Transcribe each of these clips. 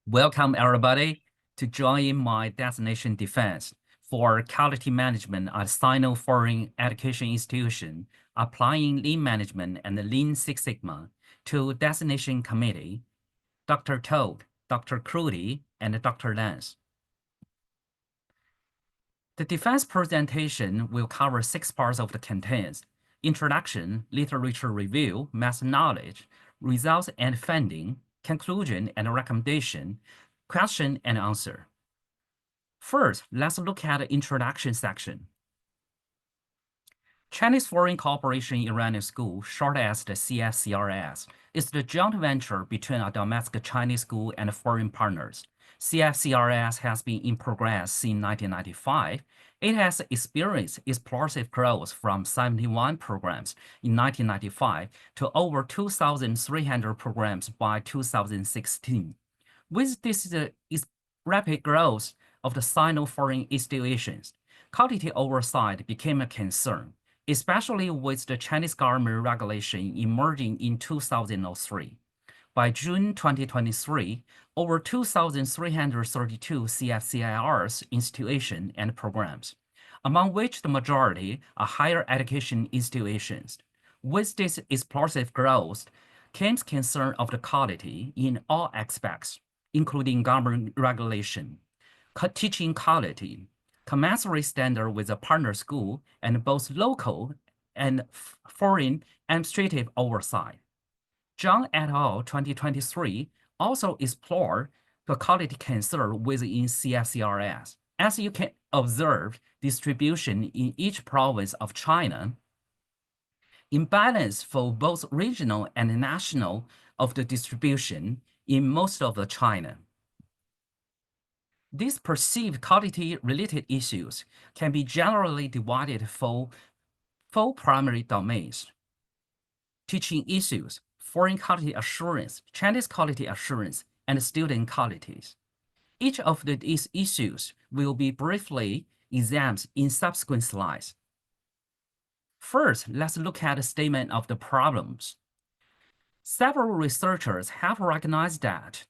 Welcome, everybody, to join my designation defense for quality management at Sino-foreign education institution, applying lean management and Lean Six Sigma to designation committee, Dr. Toad, Dr. Crudy, and Dr. Lance. The defense presentation will cover 6 parts of the contents: introduction, literature review, math knowledge, results and finding, conclusion and recommendation, question and answer. First, let's look at the introduction section. Chinese Foreign Cooperation Iranian School, short as the CFCRS, is the joint venture between a domestic Chinese school and foreign partners. CFCRS has been in progress since 1995. It has experienced explosive growth from 71 programs in 1995 to over 2,300 programs by 2016. With this rapid growth of the Sino-foreign institutions, quality oversight became a concern, especially with the Chinese government regulation emerging in 2003. By June 2023, over 2,332 CFCIRs institutions and programs, among which the majority are higher education institutions. With this explosive growth came concern of the quality in all aspects, including government regulation, teaching quality, commensurate standard with a partner school, and both local and foreign administrative oversight. Zhang et al. 2023 also explored the quality concern within CFCRS. As you can observe, distribution in each province of China imbalance for both regional and national of the distribution in most of the China. These perceived quality-related issues can be generally divided for 4 primary domains: teaching issues, foreign quality assurance, Chinese quality assurance, and student qualities. Each of these issues will be briefly examined in subsequent slides. First, let's look at the statement of the problems. Several researchers have recognized that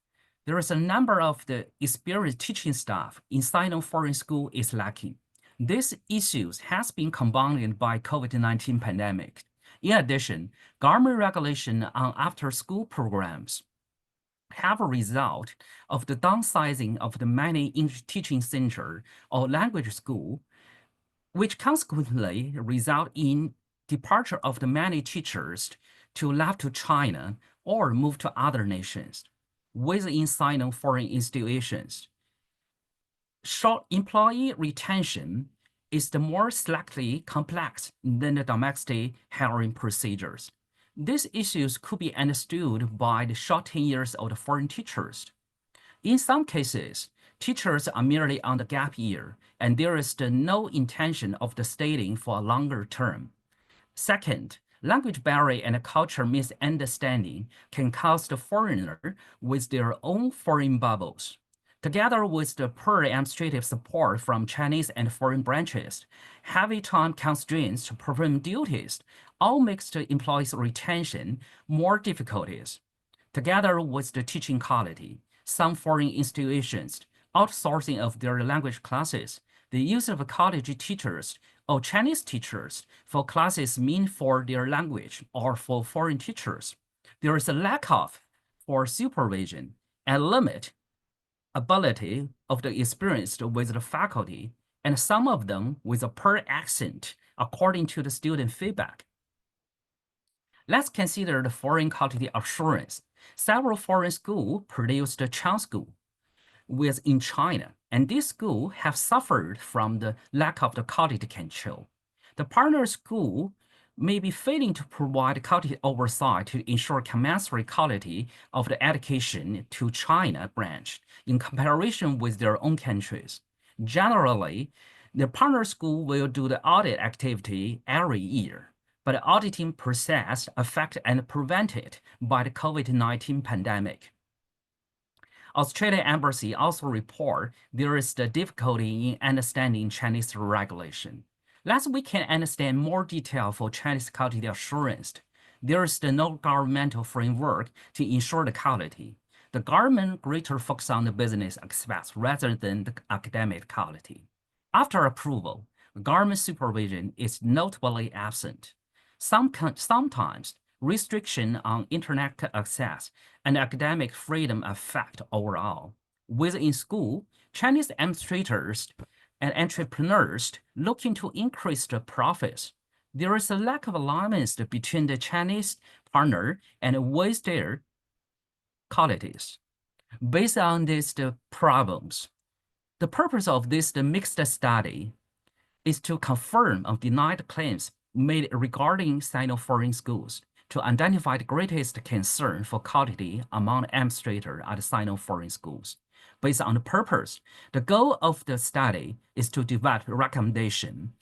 there is a number of the experienced teaching staff in Sino-foreign school is lacking. These issues has been compounded by COVID-19 pandemic. In addition, government regulation on after-school programs have a result of the downsizing of the many English teaching center or language school, which consequently result in departure of the many teachers to left to China or move to other nations within Sino-foreign institutions. Short employee retention is the more slightly complex than the domestic hiring procedures. These issues could be understood by the short tenures of the foreign teachers. In some cases, teachers are merely on the gap year, and there is no intention of the staying for a longer term. Second, language barrier and culture misunderstanding can cause the foreigner with their own foreign bubbles. Together with the poor administrative support from Chinese and foreign branches, heavy time constraints to perform duties all makes the employees' retention more difficulties. Together with the teaching quality, some foreign institutions outsourcing of their language classes, the use of college teachers or Chinese teachers for classes meant for their language or for foreign teachers. There is a lack of for supervision and limit ability of the experienced with the faculty, and some of them with a poor accent according to the student feedback. Let's consider the foreign quality assurance. Several foreign schools produced the Chan School within China, and these schools have suffered from the lack of the quality control. The partner school may be failing to provide quality oversight to ensure commensurate quality of the education to China branch in comparison with their own countries. Generally, the partner school will do the audit activity every year, but the auditing process affected and prevented by the COVID-19 pandemic. Australian Embassy also report there is the difficulty in understanding Chinese regulation. Last we can understand more detail for Chinese quality assurance. There is no governmental framework to ensure the quality. the government greater focus on the business aspects rather than the academic quality. After approval, government supervision is notably absent. Sometimes restriction on internet access and academic freedom affect overall. Within school, Chinese administrators and entrepreneurs looking to increase the profits. There is a lack of alignment between the Chinese partner and with their qualities. Based on these problems, the purpose of this mixed study is to confirm or deny the claims made regarding Sino-foreign schools, to identify the greatest concern for quality among administrators at Sino-foreign schools. Based on the purpose, the goal of the study is to develop recommendation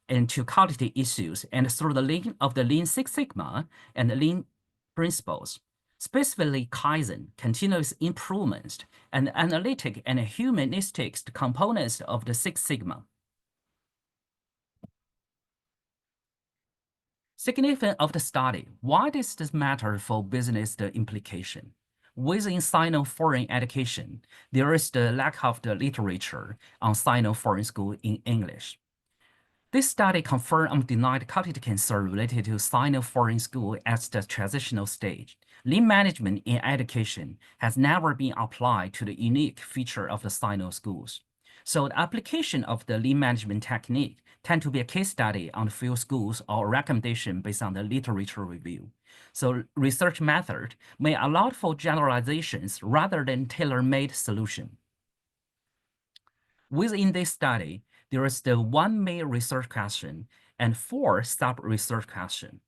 into quality issues and through the link of the Lean Six Sigma and the Lean principles, specifically Kaizen, continuous improvement, and analytic and humanistic components of the Six Sigma. Significance of the study. Why does this matter for business implication? Within Sino-foreign education, there is the lack of the literature on Sino-foreign school in English. This study confirmed and denied quality concern related to Sino-foreign school at the transitional stage. Lean management in education has never been applied to the unique feature of the Sino schools. So the application of the lean management technique tend to be a case study on the field schools or a recommendation based on the literature review. So research method may allow for generalizations rather than tailor-made solution. Within this study, there is the one main research question and 4 sub-research questions.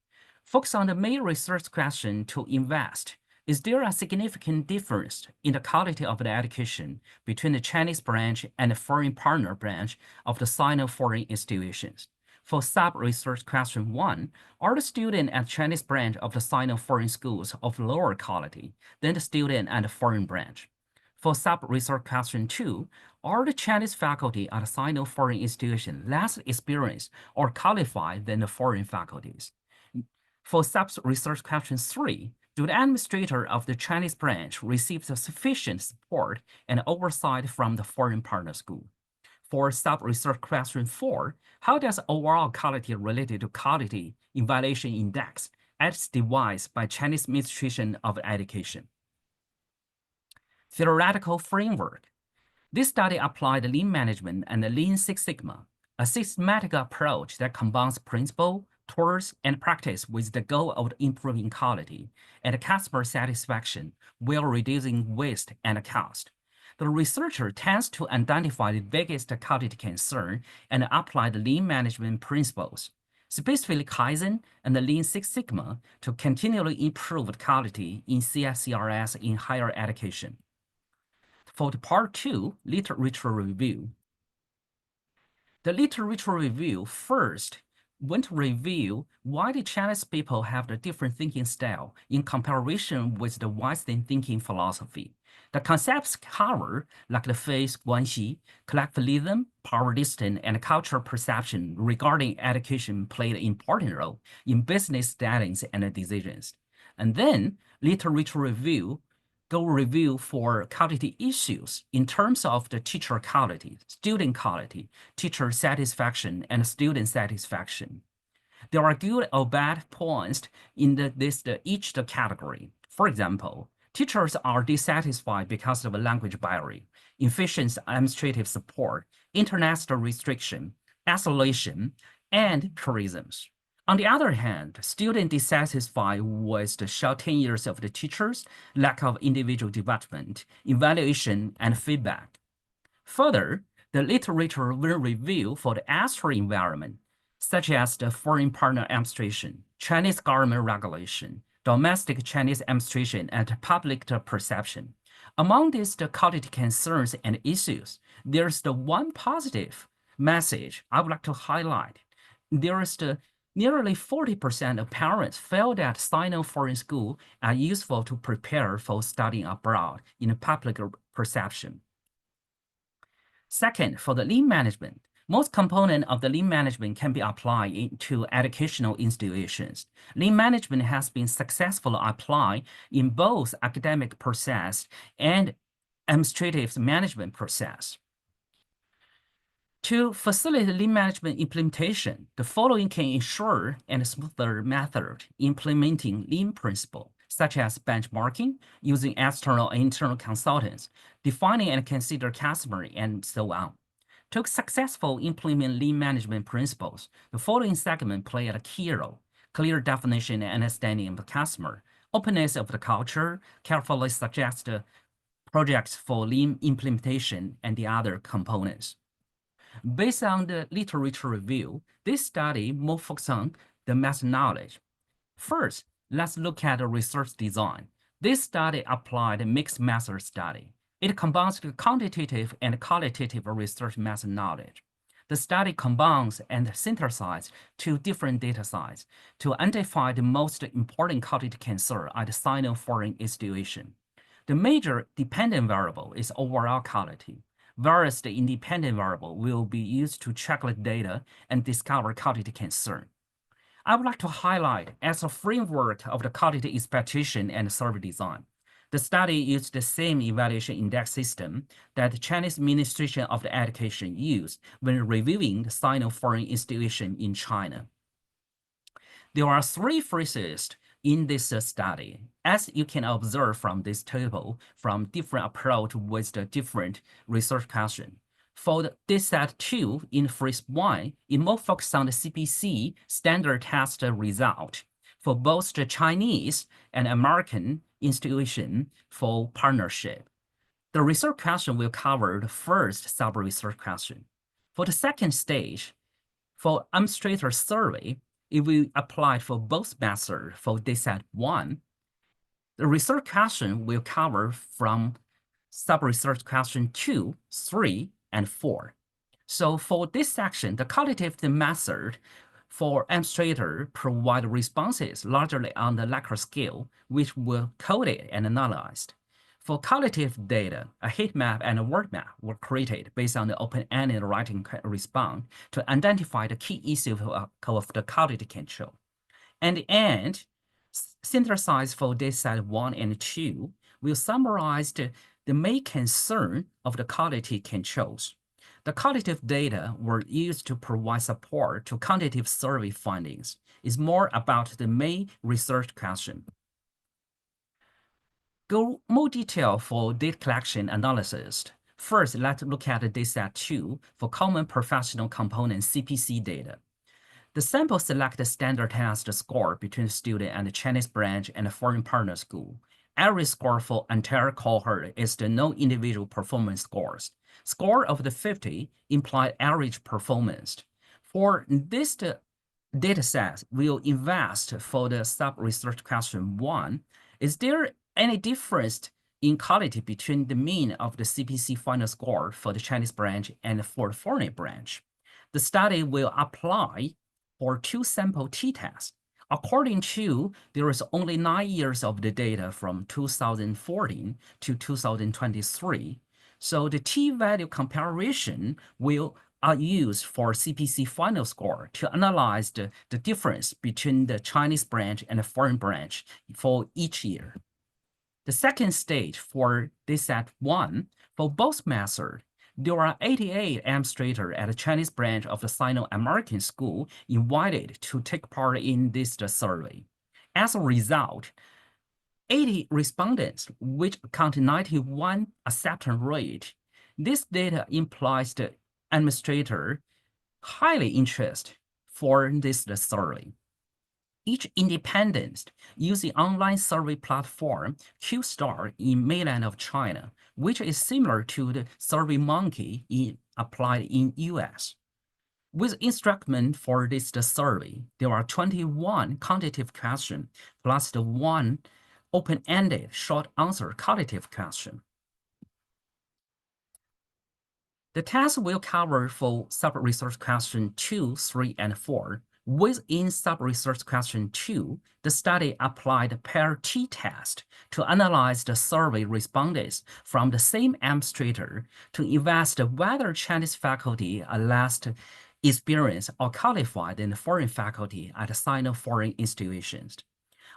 Focus on the main research question to invest. Is there a significant difference in the quality of the education between the Chinese branch and the foreign partner branch of the Sino-foreign institutions? For sub-research question 1, are the students at Chinese branch of the Sino-foreign schools of lower quality than the student at the foreign branch? For sub-research question 2, are the Chinese faculty at the Sino-foreign institution less experienced or qualified than the foreign faculties? For sub-research question 3, do the administrator of the Chinese branch receive sufficient support and oversight from the foreign partner school? For sub-research question 4, how does overall quality related to quality evaluation index as devised by Chinese Administration of Education? Theoretical framework. This study applied lean management and the Lean Six Sigma, a systematic approach that combines principle, tools, and practice with the goal of improving quality and customer satisfaction while reducing waste and cost. The researcher tends to identify the biggest quality concern and apply the lean management principles, specifically Kaizen and the Lean Six Sigma, to continually improve the quality in CSCRS in higher education. For the part 2, literature review. The literature review first went to review why the Chinese people have the different thinking style in comparison with the Western thinking philosophy. The concepts cover like the phase guanxi, collectivism, power distance, and cultural perception regarding education played an important role in business settings and decisions. And then literature review go review for quality issues in terms of the teacher quality, student quality, teacher satisfaction, and student satisfaction. There are good or bad points in each category. For example, teachers are dissatisfied because of a language barrier, inefficient administrative support, international restriction, isolation, and tourism. On the other hand, students dissatisfied with the short tenures of the teachers, lack of individual development, evaluation, and feedback. Further, the literature will review for the external environment, such as the foreign partner administration, Chinese government regulation, domestic Chinese administration, and public perception. Among these quality concerns and issues, there's the one positive message I would like to highlight. There is the nearly 40% of parents felt that Sino-foreign schools are useful to prepare for studying abroad in public perception. Second, for the lean management, Most components of the lean management can be applied to educational institutions. Lean management has been successfully applied in both academic process and administrative management process. To facilitate lean management implementation, the following can ensure a smoother method implementing lean principle, such as benchmarking, using external and internal consultants, defining and consider customer, and so on. To successfully implement lean management principles, the following segment play a key role: clear definition and understanding of the customer, openness of the culture, carefully suggest projects for lean implementation, and the other components. Based on the literature review, this study more focused on the method knowledge. First, let's look at the research design. This study applied a mixed method study. It combines the quantitative and qualitative research method knowledge. The study combines and synthesizes two different data sets to identify the most important qualitative concern at the Sino-foreign institution. The major dependent variable is overall quality, whereas the independent variable will be used to check the data and discover quality concern. I would like to highlight as a framework of the quality expectation and survey design. The study used the same evaluation index system that the Chinese Administration of the Education used when reviewing the Sino-foreign institution in China. There are three phases in this study, as you can observe from this table, from different approach with the different research question. For the dataset 2 in phase 1, it more focused on the CPC standard test result for both the Chinese and American institution for partnership. The research question will cover the first sub-research question. For the second stage, for administrator survey, it will apply for both methods for dataset 1. The research question will cover from sub-research question 2, 3, and 4. So for this section, the qualitative method for administrator provide responses largely on the Likert scale, which were coded and analyzed. For qualitative data, a heat map and a word map were created based on the open-ended writing response to identify the key issues of the quality control. And the end, synthesized for dataset 1 and 2, will summarize the main concern of the quality controls. The qualitative data were used to provide support to quantitative survey findings. It's more about the main research question. Go more detail for data collection analysis. First, let's look at the dataset 2 for common professional component CPC data. The sample select the standard test score between the student and the Chinese branch and the foreign partner school. Average score for entire cohort is the no individual performance scores. Score of the 50 imply average performance. For this data set, we'll invest for the sub-research question 1. Is there any difference in quality between the mean of the CPC final score for the Chinese branch and for the foreign branch? The study will apply for 2 sample t-tests. According to, there is only 9 years of the data from 2014 to 2023. So the t-value comparison will used for CPC final score to analyze the difference between the Chinese branch and the foreign branch for each year. The second stage for dataset 1, for both methods, there are 88 administrators at the Chinese branch of the Sino-American school invited to take part in this survey. As a result, 80 respondents, which account 91 acceptance rate. This data implies the administrator highly interested for this survey. Each independent using online survey platform Q-Star in mainland of China, which is similar to the SurveyMonkey applied in US. With instruction for this survey, there are 21 quantitative questions plus the 1 open-ended short answer qualitative question. The test will cover for sub-research question 2, 3, and 4, Within sub-research question 2, the study applied pair t-test to analyze the survey respondents from the same administrator to investigate whether Chinese faculty are less experienced or qualified than foreign faculty at Sino-foreign institutions.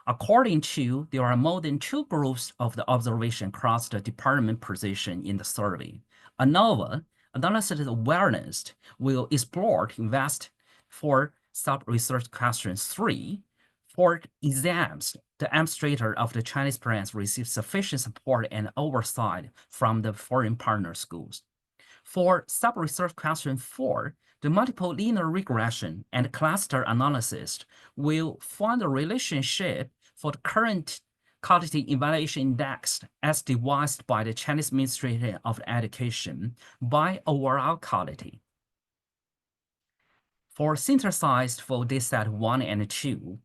According to, there are more than 2 groups of the observation across the department position in the survey. ANOVA, analysis awareness, will explore to invest for sub-research question 3. For exams, the administrator of the Chinese branch receives sufficient support and oversight from the foreign partner schools. For sub-research question 4, the multiple linear regression and cluster analysis will find a relationship for the current quality evaluation index as devised by the Chinese Ministry of Education by overall quality. For synthesized for dataset 1 and 2,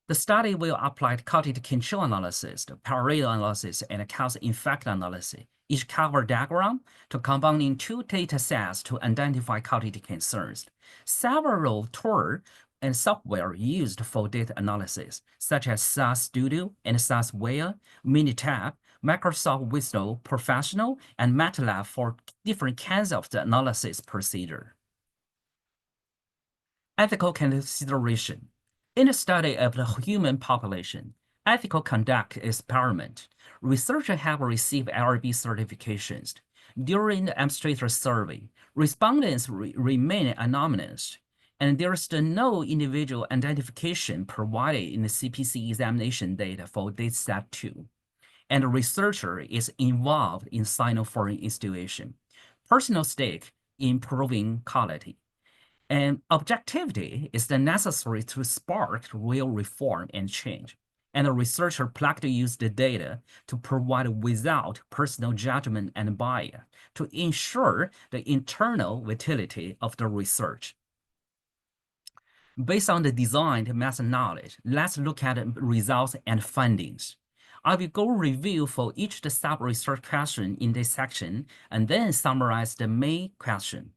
the study will apply quality control analysis, the parallel analysis, and cause effect analysis, each cover diagram to combining 2 data sets to identify quality concerns. Several tools and software used for data analysis, such as SAS Studio and SAS Ware, Minitab, Microsoft Visual Professional, and MATLAB for different kinds of the analysis procedure. Ethical consideration. In the study of the human population, ethical conduct experiment, researchers have received LRB certifications. During the administrator survey, respondents remain anonymous, and there is no individual identification provided in the CPC examination data for dataset 2. And the researcher is involved in Sino-foreign institution. Personal stake in improving quality. And objectivity is the necessary to spark real reform and change. And the researcher plan to use the data to provide without personal judgment and bias to ensure the internal utility of the research. Based on the designed method knowledge, let's look at results and findings. I will go review for each the sub-research question in this section and then summarize the main question.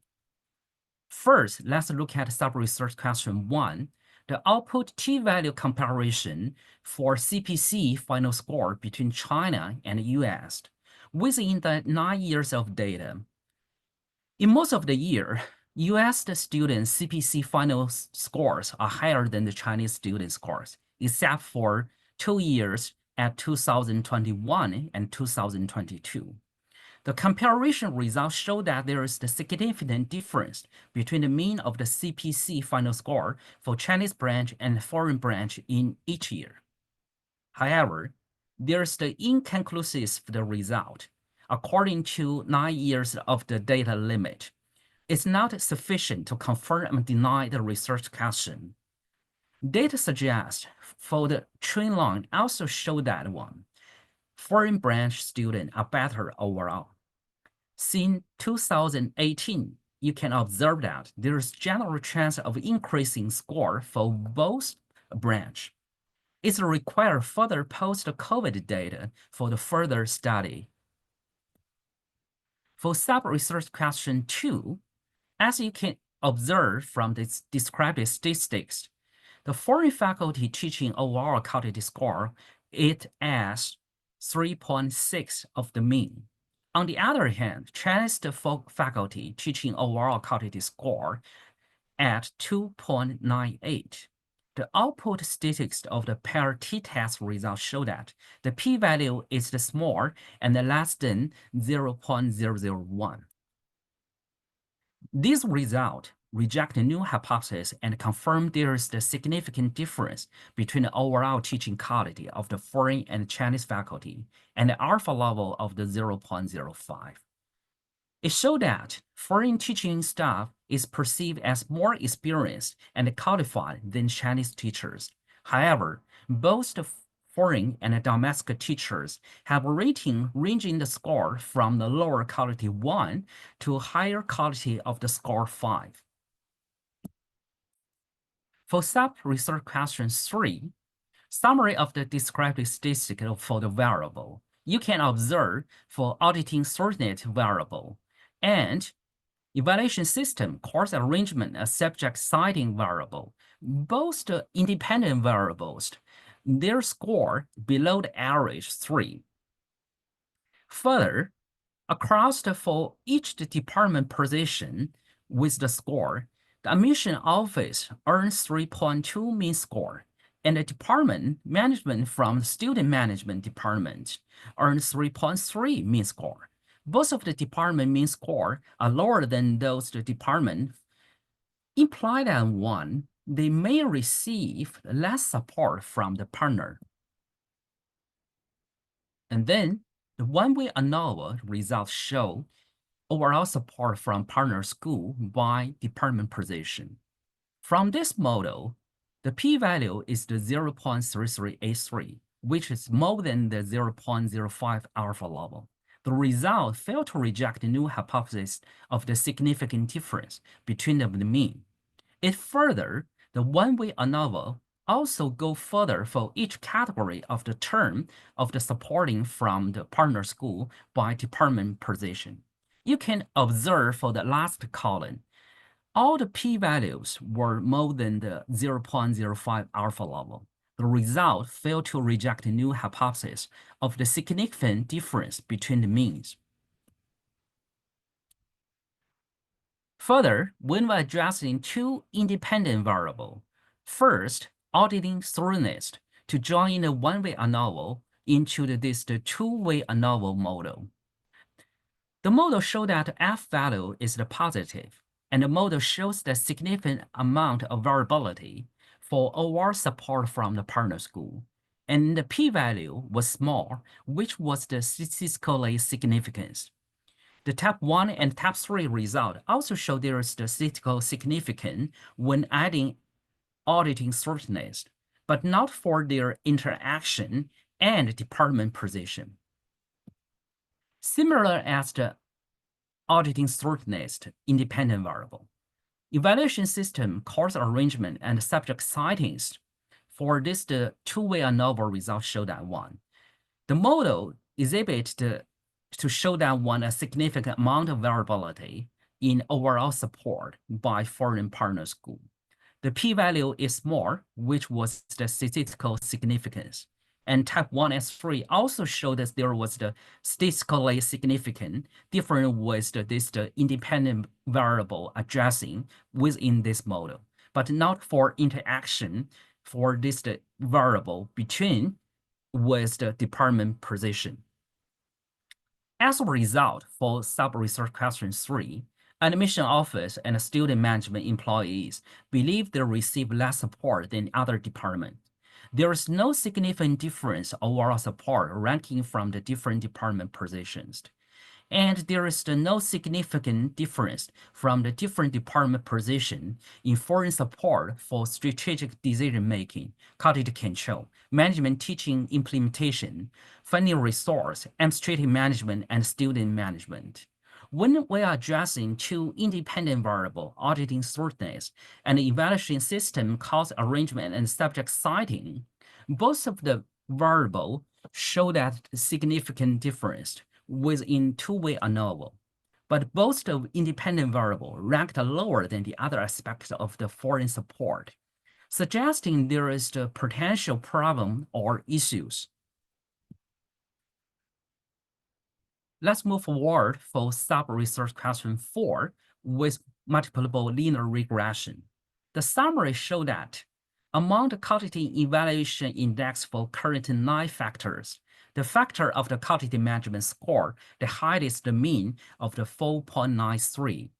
First, let's look at sub-research question 1, the output t-value comparison for CPC final score between China and US within the 9 years of data. In most of the year, US students' CPC final scores are higher than the Chinese student scores, except for 2 years at 2021 and 2022. The comparison results show that there is a significant difference between the mean of the CPC final score for Chinese branch and foreign branch in each year. However, there is the inconclusive result. According to 9 years of the data limit, it's not sufficient to confirm and deny the research question. Data suggests for the trend line also show that foreign branch students are better overall. Since 2018, you can observe that there is general chance of increasing score for both branch. It requires further post-COVID data for the further study. For sub-research question 2, as you can observe from the described statistics, the foreign faculty teaching overall quality score is as 3.6 of the mean. On the other hand, Chinese faculty teaching overall quality score at 2.98. The output statistics of the pair t-test results show that the p-value is small and less than 0.001. These results reject the new hypothesis and confirm there is a significant difference between the overall teaching quality of the foreign and Chinese faculty and the alpha level of the 0.05. It showed that foreign teaching staff is perceived as more experienced and qualified than Chinese teachers. However, both the foreign and domestic teachers have a rating ranging the score from the lower quality 1 to higher quality of the score 5. For sub-research question 3, summary of the described statistical for the variable. You can observe for auditing certain variable and Evaluation system course arrangement and subject citing variable. Both the independent variables, their score below the average 3. Further, across for each department position with the score, the admission office earns 3.2 mean score, and the department management from the student management department earns 3.3 mean score. Both of the department mean score are lower than those the department. Imply that one, they may receive less support from the partner. And then the one-way ANOVA results show overall support from partner school by department position. From this model, the p-value is the 0.3383, which is more than the 0.05 alpha level. The result failed to reject the new hypothesis of the significant difference between the mean. It further, the one-way ANOVA also go further for each category of the term of the supporting from the partner school by department position. You can observe for the last column, all the p-values were more than the 0.05 alpha level. The result failed to reject the new hypothesis of the significant difference between the means. Further, when we're addressing two independent variables, first, auditing thoroughness to join the one-way ANOVA into this two-way ANOVA model. The model shows that F value is the positive, and the model shows the significant amount of variability for overall support from the partner school. And the p-value was small, which was the statistically significance. The type 1 and type 3 result also show there is the statistical significance when adding auditing thoroughness, but not for their interaction and department position. Similar as the auditing thoroughness independent variable. Evaluation system course arrangement and subject sightings for this the two-way ANOVA results show that one. The model is able to show that one a significant amount of variability in overall support by foreign partner school. The p-value is small, which was the statistical significance. And type 1 and 3 also showed that there was the statistically significant difference with the independent variable addressing within this model, but not for interaction for this the variable between with the department position. As a result, for sub-research question 3, admission office and student management employees believe they receive less support than other departments. There is no significant difference overall support ranking from the different department positions. And there is no significant difference from the different department position in foreign support for strategic decision-making, quality control, management teaching implementation, funding resource, administrative management, and student management. When we are addressing two independent variables, auditing thoroughness and evaluation system cost arrangement and subject citing, both of the variables show that significant difference within two-way ANOVA, but both the independent variable ranked lower than the other aspects of the foreign support, suggesting there is the potential problem or issues. Let's move forward for sub-research question 4 with multiple linear regression. The summary showed that among the quality evaluation index for current 9 factors, the factor of the quality management score, the highest the mean of the 4.93.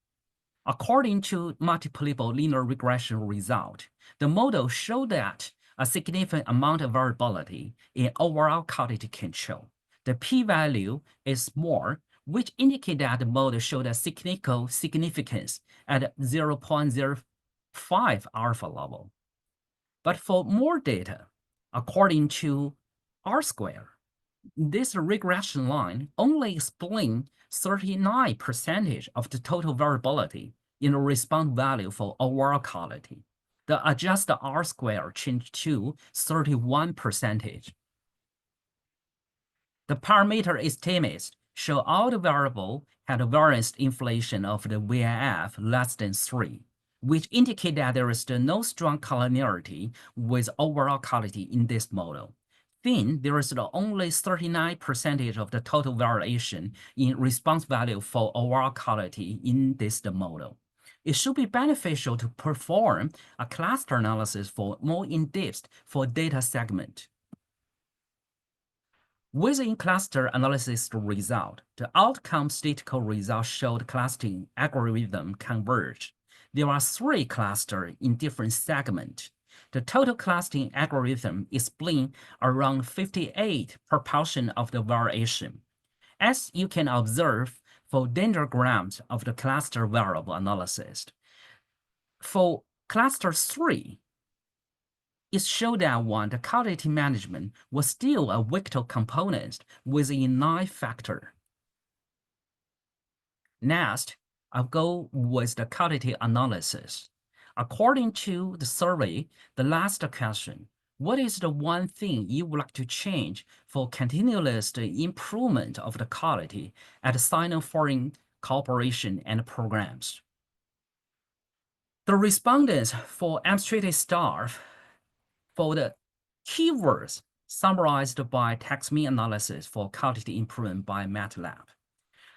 According to multiple linear regression result, the model showed that a significant amount of variability in overall quality control. The p-value is small, which indicates that the model showed a statistical significance at 0.05 alpha level. But for more data, according to R-square, this regression line only explains 39% of the total variability in the response value for overall quality. The adjusted R-square changed to 31%. The parameter estimates show all the variable had a variance inflation of the VIF less than 3, which indicate that there is no strong collinearity with overall quality in this model. Then there is only 39% of the total variation in response value for overall quality in this model. It should be beneficial to perform a cluster analysis for more in-depth for data segment. Within cluster analysis result, the outcome statistical result showed clustering algorithm converge. There are 3 clusters in different segments. The total clustering algorithm explains around 58 proportion of the variation. As you can observe for dendrograms of the cluster variable analysis. For cluster 3, it showed that the quality management was still a vital component within 9 factors. Next, I'll go with the quality analysis. According to the survey, the last question, what is the one thing you would like to change for continuous improvement of the quality at Sino-foreign cooperation and programs? The respondents for administrative staff for the keywords summarized by taxonomy analysis for quality improvement by MATLAB.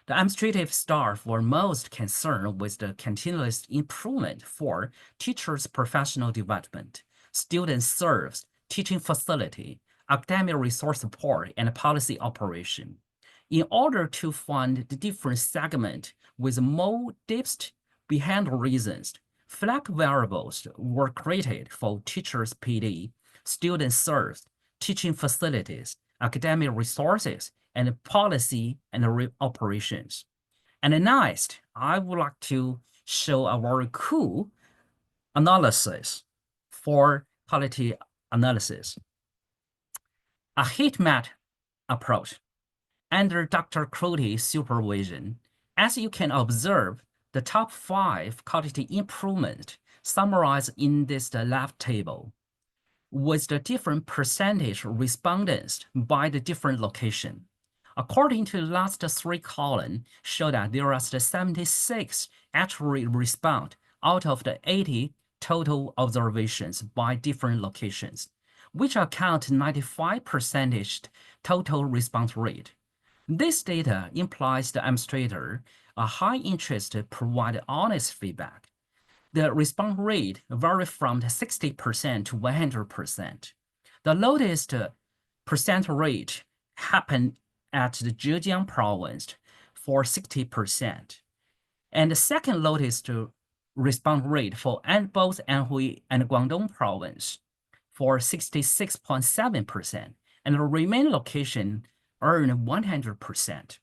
The administrative staff were most concerned with the continuous improvement for teachers' professional development, student service, teaching facility, academic resource support, and policy operation. In order to find the different segments with more depth behind reasons, flag variables were created for teachers' PD, student service, teaching facilities, academic resources, and policy and operations. And next, I would like to show a very cool analysis for quality analysis. A heat map approach. Under Dr. Crotty's supervision, as you can observe, the top 5 quality improvements summarized in this left table, with the different percentage respondents by the different location. According to the last 3 columns, show that there are 76 actually respond out of the 80 total observations by different locations, which account 95% total response rate. This data implies the administrator a high interest to provide honest feedback. The response rate varies from 60% to 100%. The lowest percent rate happened at the Zhejiang province for 60%. And the second lowest response rate for both Anhui and Guangdong province for 66.7%. And the remaining location earned 100%.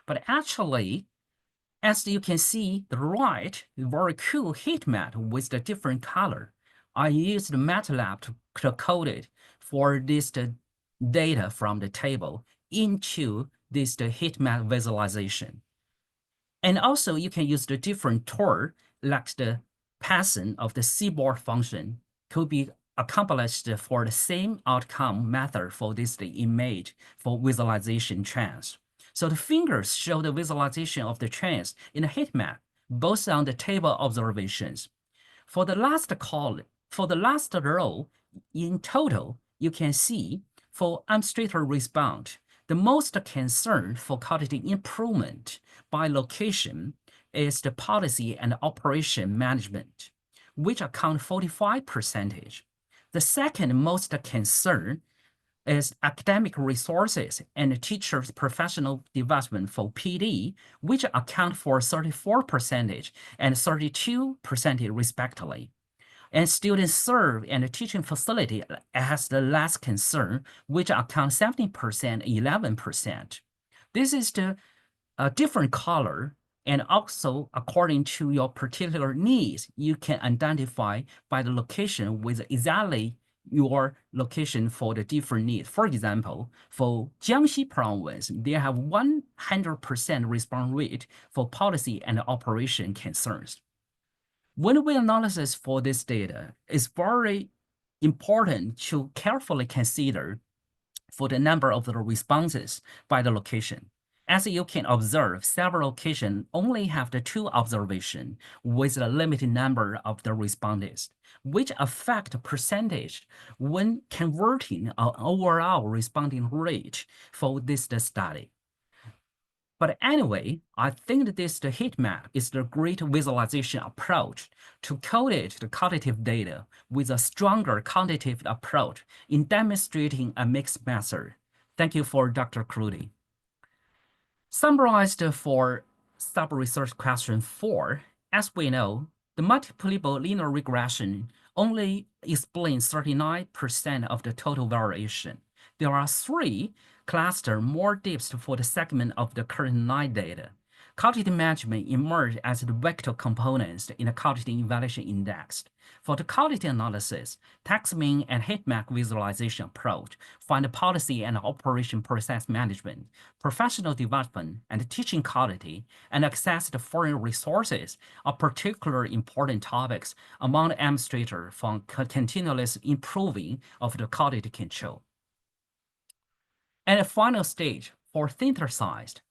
But actually, as you can see, the right, very cool heat map with the different color. I used MATLAB to code it for this data from the table into this heat map visualization. And also, you can use the different tool, like the passing of the seaboard function, could be accomplished for the same outcome method for this image for visualization trends. So the fingers show the visualization of the trends in the heat map, both on the table observations. For the last column, for the last row, in total, you can see for administrator response, the most concern for quality improvement by location is the policy and operation management, which account 45%. The second most concern is academic resources and teachers' professional development for PD, which account for 34% and 32% respectively. And student serve and teaching facility has the less concern, which account 17%, 11%. This is the different color, and also according to your particular needs, you can identify by the location with exactly your location for the different needs. For example, for Jiangxi province, they have 100% response rate for policy and operation concerns. When we analyze for this data, it's very important to carefully consider for the number of the responses by the location. As you can observe, several occasions only have the two observations with a limited number of the respondents, which affect percentage when converting an overall responding rate for this study. But anyway, I think that the heat map is the great visualization approach to collate the qualitative data with a stronger quantitative approach in demonstrating a mixed method. Thank you for Dr. Crudy. Summarized for sub-research question 4, as we know, the multiple linear regression only explains 39% of the total variation. There are 3 clusters more depths for the segment of the current 9 data. Qualitative management emerged as the vector components in the qualitative evaluation index. For the quality analysis, taxonomy and heat map visualization approach find policy and operation process management, professional development, and teaching quality, and access to foreign resources are particularly important topics among the administrators for continuous improving of the quality control. And the final stage for synthesized.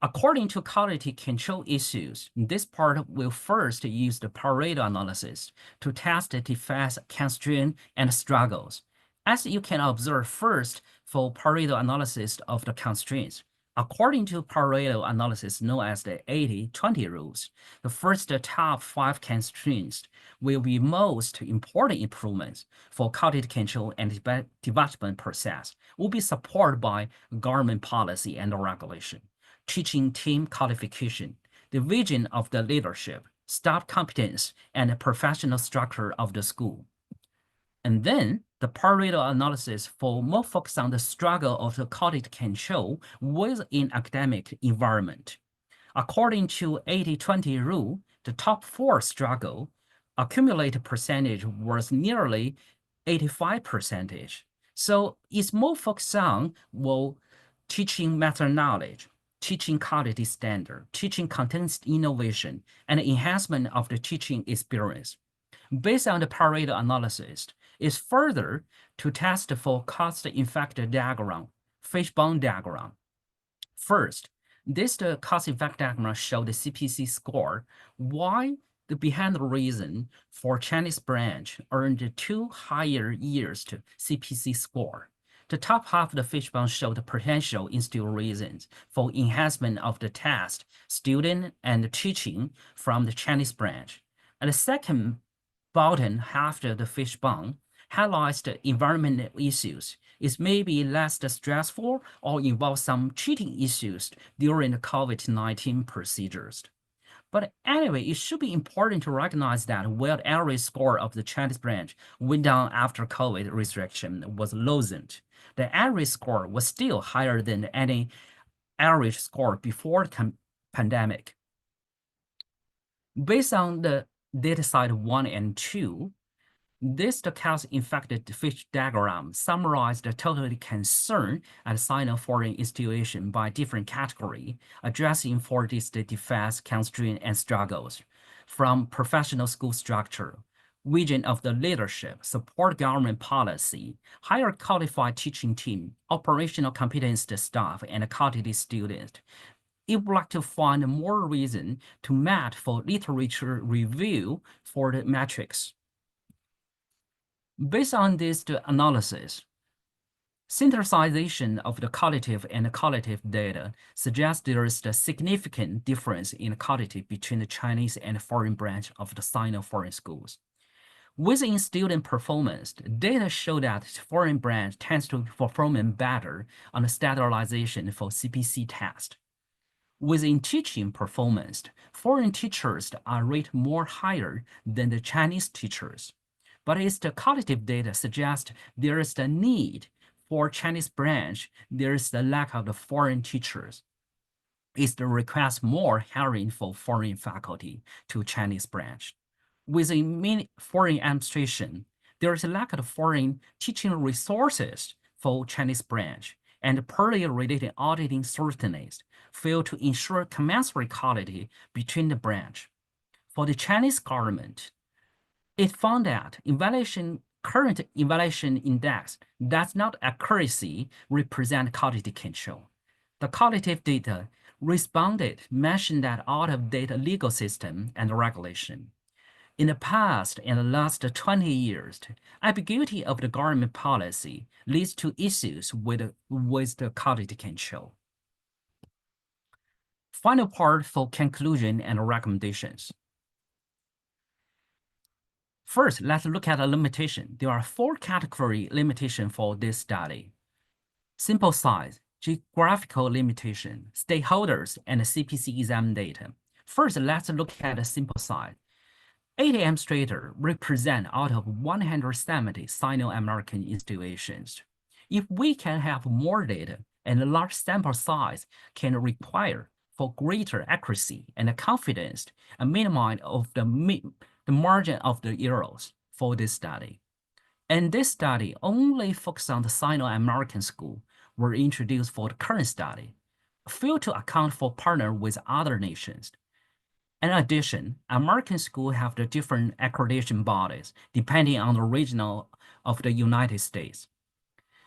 According to quality control issues, this part will first use the Pareto analysis to test the defects, constraints, and struggles. As you can observe first for Pareto analysis of the constraints, according to Pareto analysis known as the 80-20 rules, the first top 5 constraints will be most important improvements for quality control and development process will be supported by government policy and regulation. Teaching team qualification, the vision of the leadership, staff competence, and the professional structure of the school. And then the Pareto analysis for more focus on the struggle of the quality control within academic environment. According to 80-20 rule, the top 4 struggle accumulated percentage was nearly 85%. So it's more focused on teaching method knowledge, teaching quality standard, teaching content innovation, and enhancement of the teaching experience. Based on the Pareto analysis, is further to test for cost-effect diagram, fishbone diagram. First, this cost-effect diagram shows the CPC score. Why the behind the reason for Chinese branch earned 2 higher years to CPC score. The top half of the fishbone showed the potential institute reasons for enhancement of the test, student, and teaching from the Chinese branch. And the second bottom half of the fishbone highlights the environmental issues. It may be less stressful or involve some cheating issues during the COVID-19 procedures. But anyway, it should be important to recognize that while the average score of the Chinese branch went down after COVID restriction was loosened, the average score was still higher than any average score before the pandemic. Based on the dataset 1 and 2, this cause-infected fish diagram summarized the total concern at Sino-foreign institution by different category, addressing for these defects, constraints, and struggles, from professional school structure, vision of the leadership, support government policy, higher qualified teaching team, operational competent staff, and quality students. If you would like to find more reason to match for literature review for the metrics. Based on this analysis, synthesization of the qualitative and qualitative data suggests there is a significant difference in quality between the Chinese and foreign branch of the Sino-foreign schools. Within student performance, data show that foreign branch tends to perform better on the standardization for CPC test. Within teaching performance, foreign teachers are rated more higher than the Chinese teachers. But its the qualitative data suggests there is the need for Chinese branch, there is the lack of the foreign teachers. It's the request more hiring for foreign faculty to Chinese branch. Within many foreign administration, there is a lack of foreign teaching resources for Chinese branch, and poorly related auditing scrutinies fail to ensure commensurate quality between the branch. For the Chinese government, it found that current evaluation index does not accurately represent quality control. The qualitative data responded mentioned that out-of-date legal system and regulation. In the past, in the last 20 years, ambiguity of the government policy leads to issues with the quality control. Final part for conclusion and recommendations. First, let's look at a limitation. There are 4 category limitations for this study. Simple size, geographical limitation, stakeholders, and CPC exam data. First, let's look at the simple size. 80 administrators represent out of 170 Sino-American institutions. If we can have more data and a large sample size can require for greater accuracy and confidence a minimum of the margin of the errors for this study. And this study only focused on the Sino-American school were introduced for the current study, failed to account for partner with other nations. In addition, American schools have the different accreditation bodies depending on the region of the United States.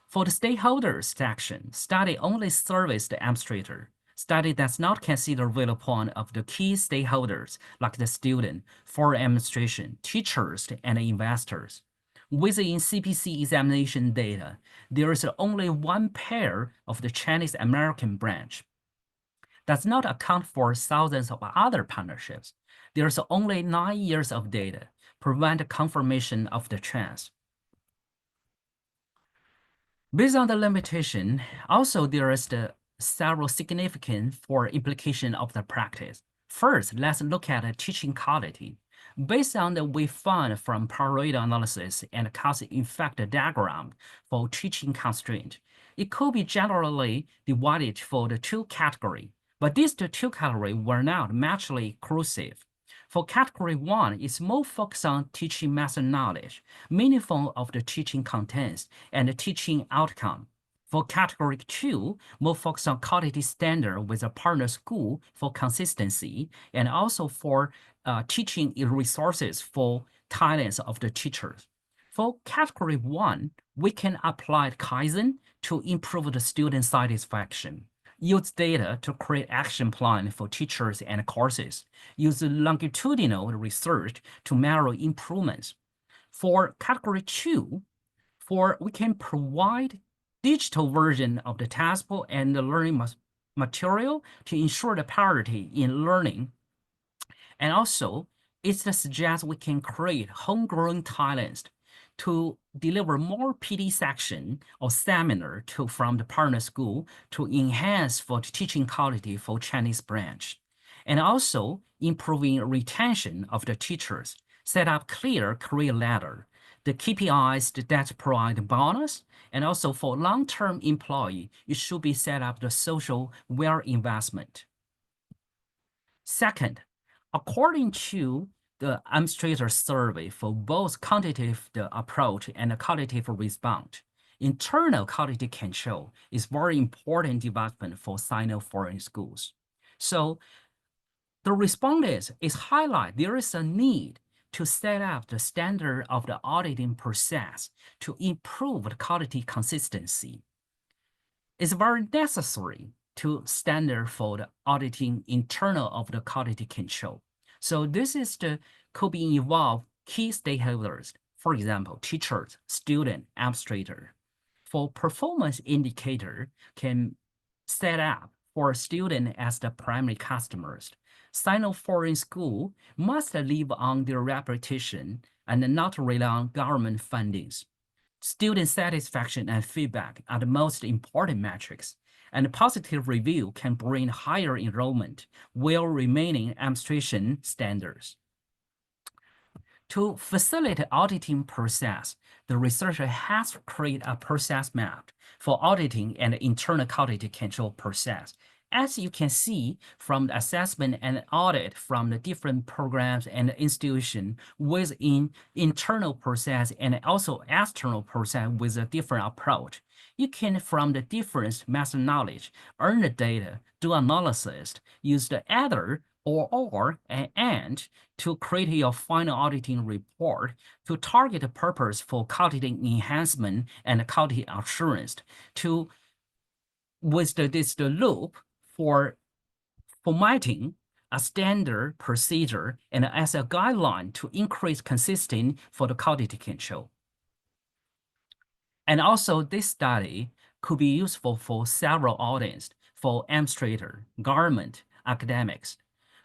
For the stakeholders section, study only surveys the administrator. Study does not consider viewpoint of the key stakeholders like the student, foreign administration, teachers, and investors. Within CPC examination data, there is only one pair of the Chinese American branch. Does not account for thousands of other partnerships. There's only 9 years of data, prevent confirmation of the trends. Based on the limitation, also there is the several significant for implication of the practice. First, let's look at the teaching quality. Based on the we found from Pareto analysis and cause-effect diagram for teaching constraint, it could be generally divided for the 2 categories. But these 2 categories were not mutually exclusive. For category 1, it's more focused on teaching method knowledge, meaningful of the teaching contents, and the teaching outcome. For category 2, more focused on quality standard with a partner school for consistency, and also for teaching resources for talents of the teachers. For category 1, we can apply Kaizen to improve the student satisfaction. Use data to create action plan for teachers and courses. Use longitudinal research to measure improvements. For category 2, we can provide digital version of the textbook and the learning material to ensure the parity in learning. And also, it suggests we can create homegrown talents to deliver more PD section or seminar from the partner school to enhance for the teaching quality for Chinese branch. And also improving retention of the teachers, set up clear career ladder, the KPIs that provide bonus, and also for long-term employee, it should be set up the social well investment. Second, according to the administrator survey for both quantitative approach and qualitative response, internal quality control is very important development for Sino-foreign schools. So the respondents is highlight there is a need to set up the standard of the auditing process to improve the quality consistency. It's very necessary to standard for the auditing internal of the quality control. So this is the could be involved key stakeholders, for example, teachers, student, administrator. For performance indicator can set up for student as the primary customers. Sino-foreign school must live on their reputation and not rely on government fundings. Student satisfaction and feedback are the most important metrics, and positive review can bring higher enrollment while remaining administration standards. To facilitate auditing process, the researcher has to create a process map for auditing and internal quality control process. As you can see from the assessment and audit from the different programs and institutions within internal process and also external process with a different approach, you can, from the different method knowledge, earn the data, do analysis, use the either or and to create your final auditing report to target the purpose for quality enhancement and quality assurance to with the loop for formatting a standard procedure and as a guideline to increase consistency for the quality control. And also this study could be useful for several audiences, for administrator, government, academics,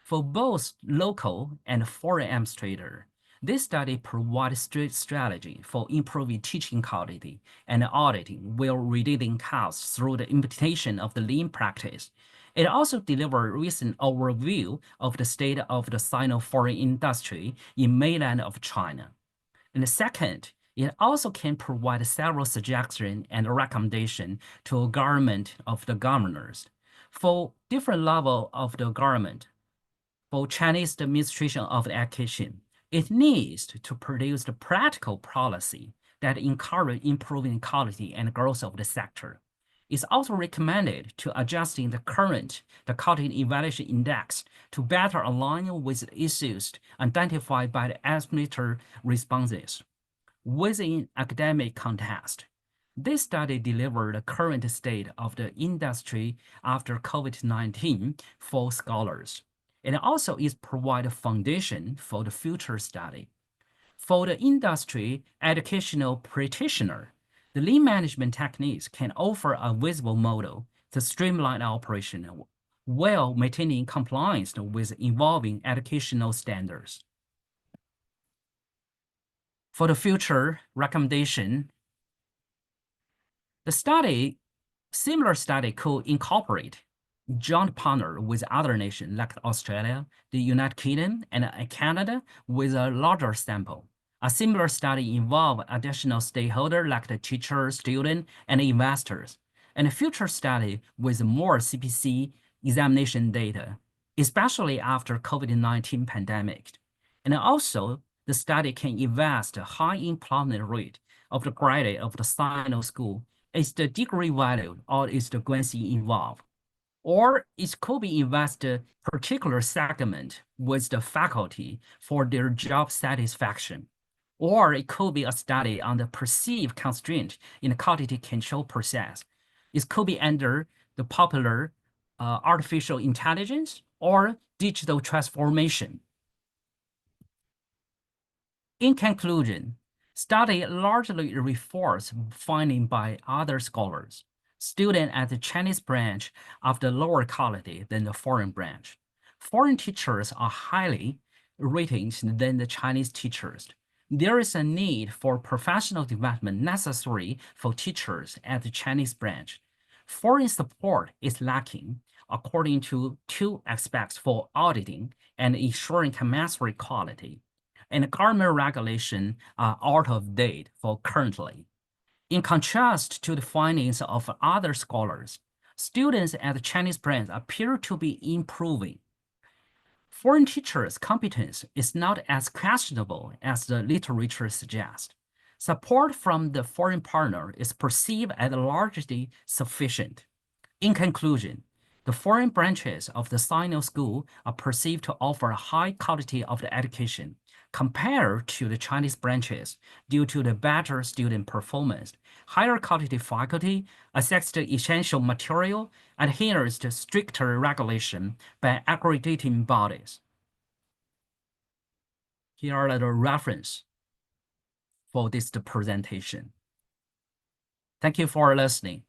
for both local and foreign administrator. This study provides strict strategy for improving teaching quality and auditing while reducing costs through the implementation of the lean practice. It also delivers recent overview of the state of the Sino-foreign industry in mainland of China. And the second, it also can provide several suggestions and recommendations to a government of the governors. For different level of the government, for Chinese administration of education, it needs to produce the practical policy that encourage improving quality and growth of the sector. It's also recommended to adjusting the quality evaluation index to better align with the issues identified by the administrator responses. Within academic context, this study delivered the current state of the industry after COVID-19 for scholars. It also is provide a foundation for the future study. For the industry educational practitioner, the lean management techniques can offer a visible model to streamline operation while maintaining compliance with evolving educational standards. For the future recommendation, similar study could incorporate joint partner with other nations like Australia, the United Kingdom, and Canada with a larger sample. A similar study involve additional stakeholders like the teacher, student, and investors, and a future study with more CPC examination data, especially after COVID-19 pandemic. And also, the study can invest a high employment rate of the graduate of the Sino school. Is the degree value or is the grantee involved? Or it could be invested particular segment with the faculty for their job satisfaction. Or it could be a study on the perceived constraint in the quality control process. It could be under the popular artificial intelligence or digital transformation. In conclusion, study largely reinforced findings by other scholars. Students at the Chinese branch of the lower quality than the foreign branch. Foreign teachers are highly rated than the Chinese teachers. There is a need for professional development necessary for teachers at the Chinese branch. Foreign support is lacking, according to two aspects for auditing and ensuring commensurate quality. And government regulation are out of date for currently. In contrast to the findings of other scholars, students at the Chinese branch appear to be improving. Foreign teachers' competence is not as questionable as the literature suggests. Support from the foreign partner is perceived as largely sufficient. In conclusion, the foreign branches of the Sino school are perceived to offer a high quality of the education compared to the Chinese branches due to the better student performance, higher quality faculty, access to essential material, adherence to stricter regulation by aggregating bodies. Here are the reference for this presentation. Thank you for listening.